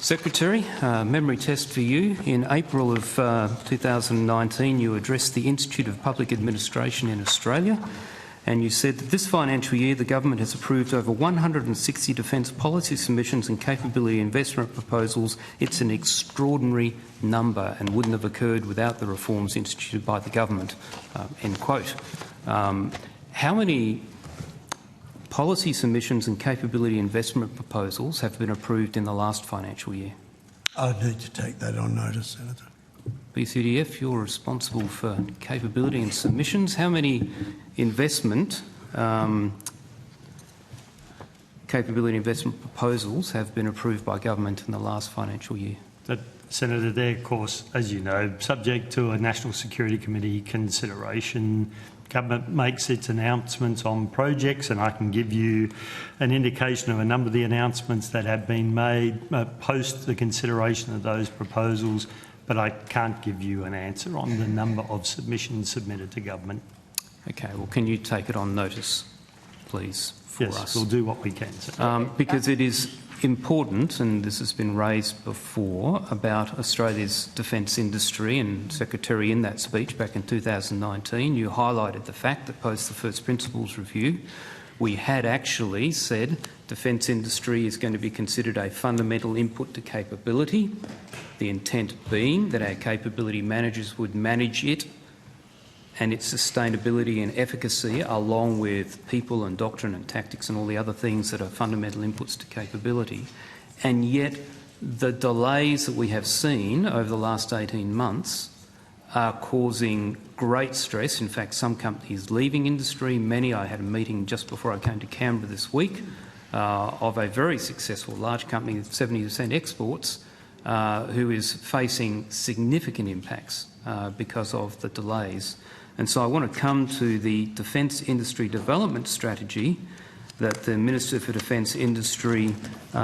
Secretary, memory test for you. In April of 2019, you addressed the Institute of Public Administration in Australia, and you said that this financial year the government has approved over 160 defence policy submissions and capability investment proposals. It's an extraordinary number and wouldn't have occurred without the reforms instituted by the government. End quote. How many policy submissions and capability investment proposals have been approved in the last financial year? I need to take that on notice, Senator. BCDF, you're responsible for capability and submissions. How many investment capability investment proposals have been approved by government in the last financial year? Senator, they're, of course, as you know, subject to a National Security Committee consideration. Government makes its announcements on projects, and I can give you an indication of a number of the announcements that have been made post the consideration of those proposals, but I can't give you an answer on the number of submissions submitted to government. Okay, well, can you take it on notice, please, for us? Yes, we'll do what we can, sir. Because it is important, and this has been raised before, about Australia's defence industry, and Secretary, in that speech back in 2019, you highlighted the fact that post the First Principles Review, we had actually said defence industry is going to be considered a fundamental input to capability, the intent being that our capability managers would manage it and its sustainability and efficacy, along with people and doctrine and tactics and all the other things that are fundamental inputs to capability. And yet the delays that we have seen over the last 18 months are causing great stress. In fact, some companies leaving industry, many. I had a meeting just before I came to Canberra this week of a very successful large company with 70% exports who is facing significant impacts because of the delays. And so I want to come to the Defence Industry Development Strategy that the Minister for Defence Industry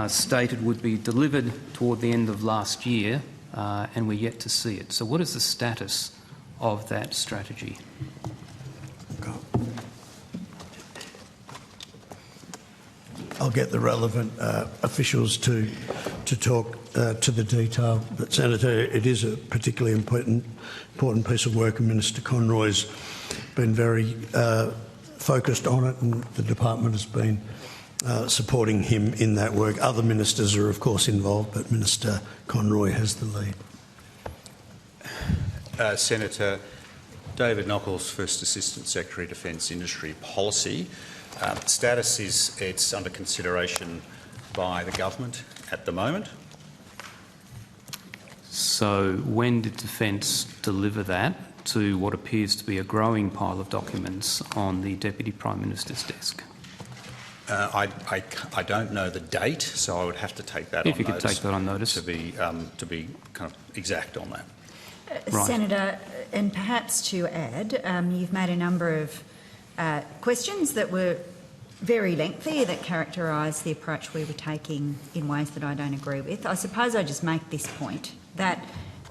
stated would be delivered toward the end of last year, and we're yet to see it. So what is the status of that strategy? I'll get the relevant officials to talk to the detail. But, Senator, it is a particularly important piece of work, and Minister Conroy's been very focused on it, and the department has been supporting him in that work. Other ministers are, of course, involved, but Minister Conroy has the lead. Senator, David Nockels, First Assistant Secretary, Defence Industry Policy. Status is it's under consideration by the government at the moment. So when did Defence deliver that to what appears to be a growing pile of documents on the Deputy Prime Minister's desk? I don't know the date, so I would have to take that on notice. If you could take that on notice. To be kind of exact on that. Right. Senator, and perhaps to add, you've made a number of questions that were very lengthy that characterise the approach we were taking in ways that I don't agree with. I suppose I just make this point that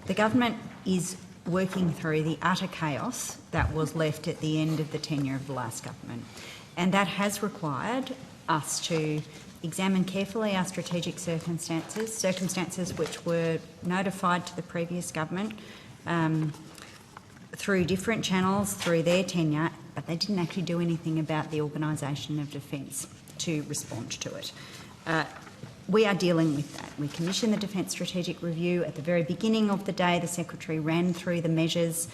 the government is working through the utter chaos that was left at the end of the tenure of the last government, and that has required us to examine carefully our strategic circumstances which were notified to the previous government through different channels through their tenure, but they didn't actually do anything about the organisation of defence to respond to it. We are dealing with that. We commissioned the Defence Strategic Review. At the very beginning of the day, the Secretary ran through the measures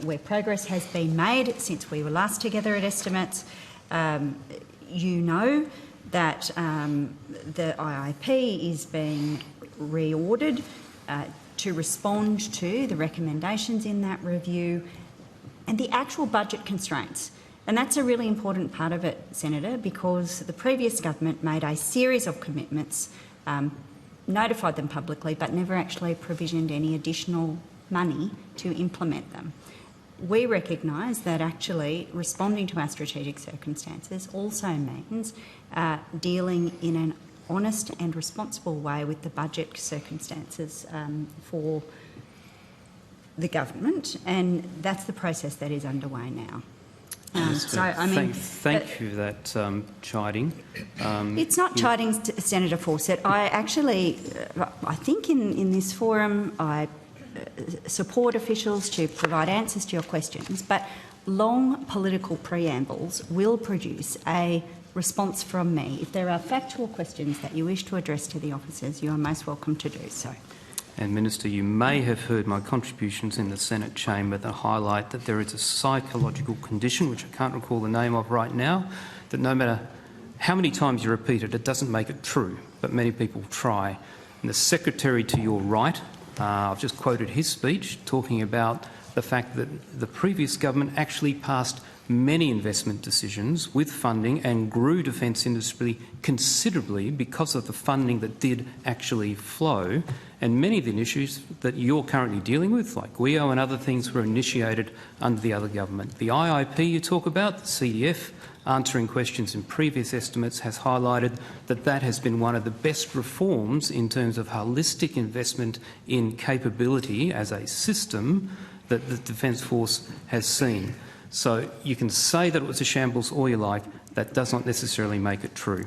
where progress has been made since we were last together at estimates. You know that the IIP is being reordered to respond to the recommendations in that review and the actual budget constraints. And that's a really important part of it, Senator, because the previous government made a series of commitments, notified them publicly, but never actually provisioned any additional money to implement them. We recognise that actually responding to our strategic circumstances also means dealing in an honest and responsible way with the budget circumstances for the government, and that's the process that is underway now. So, I mean, thank you for that chiding. it's not chiding Senator Fawcett. I actually, I think in this forum, I support officials to provide answers to your questions, but long political preambles will produce a response from me. If there are factual questions that you wish to address to the officers, you are most welcome to do so. And Minister, you may have heard my contributions in the Senate chamber that highlight that there is a psychological condition, which I can't recall the name of right now, that no matter how many times you repeat it, it doesn't make it true, but many people try. And the Secretary to your right, I've just quoted his speech talking about the fact that the previous government actually passed many investment decisions with funding and grew defence industry considerably because of the funding that did actually flow, and many of the issues that you're currently dealing with, like WEO and other things, were initiated under the other government. The IIP you talk about, the CDF, answering questions in previous estimates, has highlighted that that has been one of the best reforms in terms of holistic investment in capability as a system that the Defence Force has seen. So you can say that it was a shambles all you like, that does not necessarily make it true.